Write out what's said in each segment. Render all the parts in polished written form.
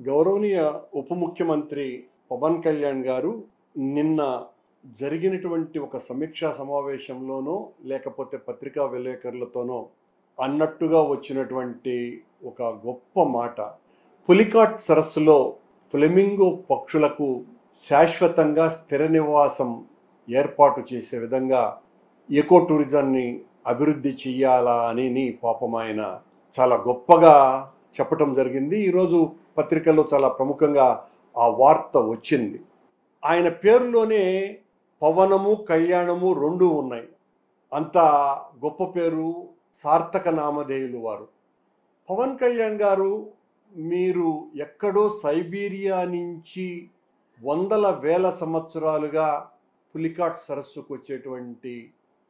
గౌరవనీయ ఉప ముఖ్యమంత్రి పవన్ కళ్యాణ్ గారు నిన్న జరిగినటువంటి ఒక సమీక్షా సమావేశంలోనో లేకపోతే పత్రికా విలేకరులతోనో అన్నట్టుగా వచ్చినటువంటి ఒక గొప్ప మాట, పులికాట్ సరస్సులో ఫ్లెమింగో పక్షులకు శాశ్వతంగా స్థిర నివాసం ఏర్పాటు చేసే విధంగా ఎకో టూరిజాన్ని అభివృద్ధి చెయ్యాలా అని పాపం ఆయన చాలా గొప్పగా చెప్పటం జరిగింది. ఈరోజు పత్రికల్లో చాలా ప్రముఖంగా ఆ వార్త వచ్చింది. ఆయన పేరులోనే పవనము కళ్యాణము రెండూ ఉన్నాయి. అంత గొప్ప పేరు, సార్థక నామధేయులు వారు. పవన్ కళ్యాణ్ గారు, మీరు ఎక్కడో సైబీరియా నుంచి వందల వేల సంవత్సరాలుగా పులికాట్ సరస్సుకు వచ్చేటువంటి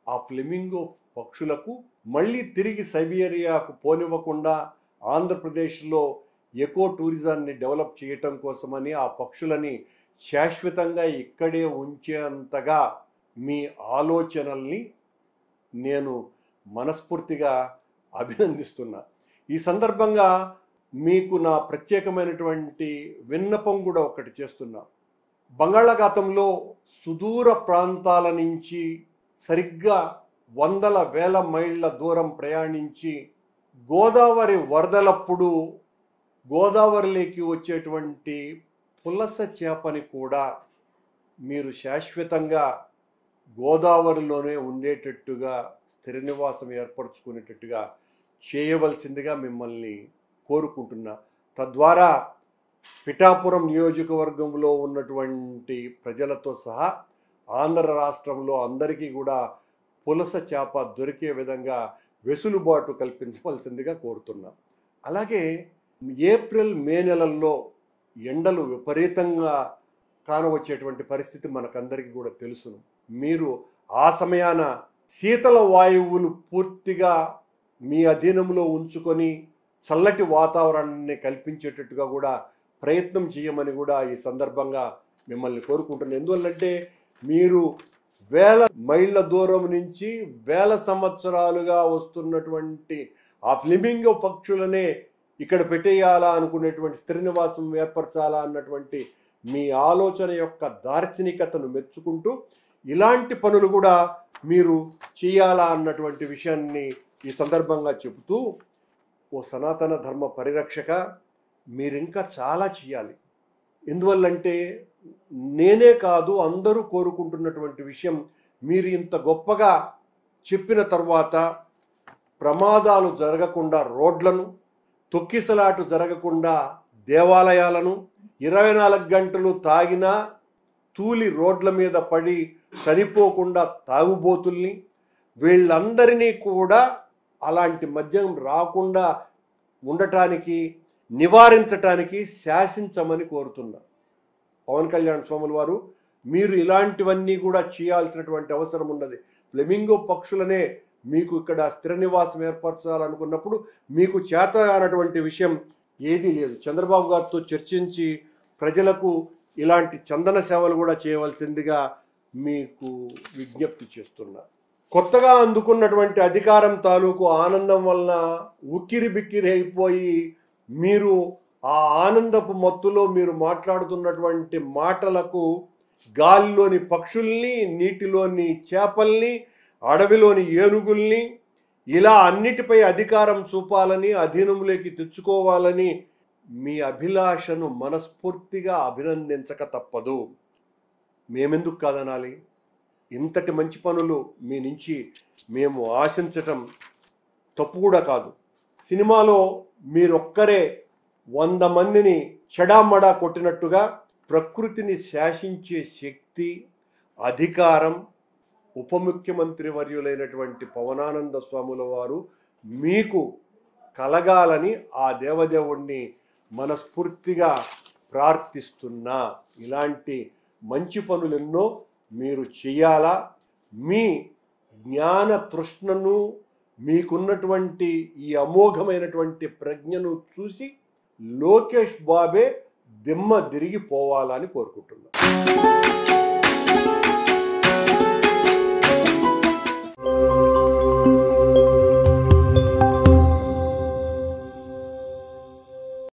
ఆ ఫ్లెమింగో పక్షులకు మళ్ళీ తిరిగి సైబీరియాకు పోనివ్వకుండా ఆంధ్రప్రదేశ్లో ఎకో టూరిజాన్ని డెవలప్ చేయటం కోసమని ఆ పక్షులని శాశ్వతంగా ఇక్కడే ఉంచేంతగా మీ ఆలోచనల్ని నేను మనస్ఫూర్తిగా అభినందిస్తున్నా. ఈ సందర్భంగా మీకు నా ప్రత్యేకమైనటువంటి విన్నపం కూడా ఒకటి చేస్తున్నా. బంగాళాఖాతంలో సుదూర ప్రాంతాల నుంచి సరిగ్గా వందల వేల మైళ్ళ దూరం ప్రయాణించి గోదావరి వరదలప్పుడు గోదావరిలోకి వచ్చేటువంటి పులస చేపని కూడా మీరు శాశ్వతంగా గోదావరిలోనే ఉండేటట్టుగా స్థిర నివాసం ఏర్పరచుకునేటట్టుగా చేయవలసిందిగా మిమ్మల్ని కోరుకుంటున్నా. తద్వారా పిఠాపురం నియోజకవర్గంలో ఉన్నటువంటి ప్రజలతో సహా ఆంధ్ర రాష్ట్రంలో అందరికీ కూడా పులస చేప దొరికే విధంగా వెసులుబాటు కల్పించవలసిందిగా కోరుతున్నా. అలాగే ఏప్రిల్ మే నెలల్లో ఎండలు విపరీతంగా కానవచ్చేటువంటి పరిస్థితి మనకందరికీ కూడా తెలుసును. మీరు ఆ సమయాన శీతల వాయువులు పూర్తిగా మీ అధీనంలో ఉంచుకొని చల్లటి వాతావరణాన్ని కల్పించేటట్టుగా కూడా ప్రయత్నం చేయమని కూడా ఈ సందర్భంగా మిమ్మల్ని కోరుకుంటున్నాను. ఎందువల్లంటే మీరు వేల మైళ్ళ దూరం నుంచి వేల సంవత్సరాలుగా వస్తున్నటువంటి ఆ ఫ్లెమింగో పక్షులనే ఇక్కడ పెట్టేయాలా అనుకునేటువంటి స్థిర నివాసం ఏర్పరచాలా అన్నటువంటి మీ ఆలోచన యొక్క దార్శనికతను మెచ్చుకుంటూ ఇలాంటి పనులు కూడా మీరు చేయాలా అన్నటువంటి విషయాన్ని ఈ సందర్భంగా చెబుతూ, ఓ సనాతన ధర్మ పరిరక్షక, మీరింకా చాలా చేయాలి. ఎందువల్లంటే నేనే కాదు అందరూ కోరుకుంటున్నటువంటి విషయం, మీరు ఇంత గొప్పగా చెప్పిన తర్వాత ప్రమాదాలు జరగకుండా రోడ్లను, తొక్కిసలాటు జరగకుండా దేవాలయాలను, 24 గంటలు తాగినా తూలి రోడ్ల మీద పడి చనిపోకుండా తాగుబోతుల్ని, వీళ్ళందరినీ కూడా అలాంటి మద్యం రాకుండా ఉండటానికి, నివారించటానికి శాసించమని కోరుతున్నా. పవన్ కళ్యాణ్ స్వాముల వారు, మీరు ఇలాంటివన్నీ కూడా చేయాల్సినటువంటి అవసరం ఉన్నది. ఫ్లెమింగో పక్షులనే మీకు ఇక్కడ స్థిర నివాసం ఏర్పరచాలనుకున్నప్పుడు మీకు చేత కానటువంటి విషయం ఏదీ లేదు. చంద్రబాబు గారితో చర్చించి ప్రజలకు ఇలాంటి చందన సేవలు కూడా చేయవలసిందిగా మీకు విజ్ఞప్తి చేస్తున్నా. కొత్తగా అందుకున్నటువంటి అధికారం తాలూకు ఆనందం వలన ఉక్కిరి బిక్కిరి అయిపోయి మీరు ఆ ఆనందపు మత్తులో మీరు మాట్లాడుతున్నటువంటి మాటలకు గాలిలోని పక్షుల్ని, నీటిలోని చేపల్ని, అడవిలోని ఏనుగుల్ని ఇలా అన్నిటిపై అధికారం చూపాలని, అధీనంలోకి తెచ్చుకోవాలని మీ అభిలాషను మనస్ఫూర్తిగా అభినందించక తప్పదు. మేమెందుకు కాదనాలి? ఇంతటి మంచి పనులు మీ నుంచి మేము ఆశించటం తప్పు కూడా కాదు. సినిమాలో మీరొక్కరే 100 మందిని చెడామడా కొట్టినట్టుగా ప్రకృతిని శాసించే శక్తి, అధికారం ఉప ముఖ్యమంత్రి వర్యులైనటువంటి పవనానంద స్వాముల వారు మీకు కలగాలని ఆ దేవదేవుణ్ణి మనస్ఫూర్తిగా ప్రార్థిస్తున్నా. ఇలాంటి మంచి పనులెన్నో మీరు చెయ్యాలా. మీ జ్ఞాన తృష్ణను, మీకున్నటువంటి ఈ అమోఘమైనటువంటి ప్రజ్ఞను చూసి లోకేష్ బాబే దిమ్మ తిరిగిపోవాలని కోరుకుంటున్నాను.